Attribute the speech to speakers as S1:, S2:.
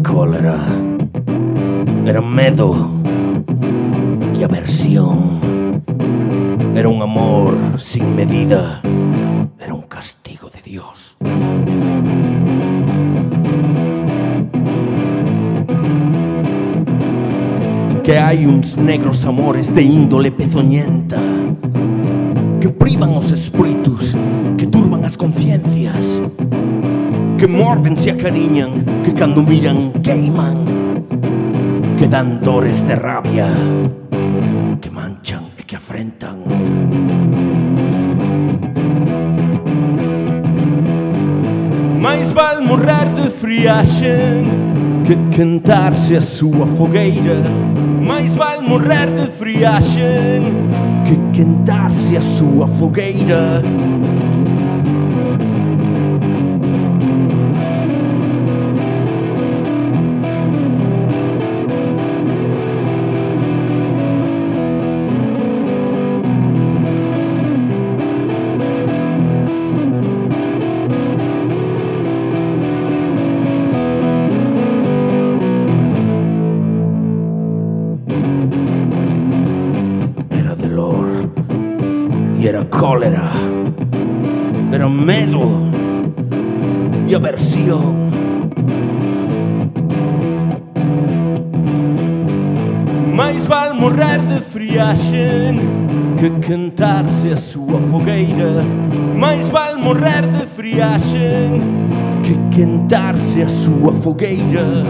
S1: cólera, era medo e aversión, era un amor sin medida, era un castigo de Dios. Que hai uns negros amores de índole pezoñenta que privan os espíritus, que turban as conciencias, que morden se acariñan, que cando miran queiman, que dan dores de rabia, que manchan e que afrentan. Mais val morrer de friaxe que quentarse a súa fogueira. Mais val morrer de friaxe que quentarse a súa fogueira. Era dolor e era cólera, era medo e aversión. Mais val morrer de friaxe que quentarse a súa fogueira. Mais val morrer de friaxe que quentarse a súa fogueira.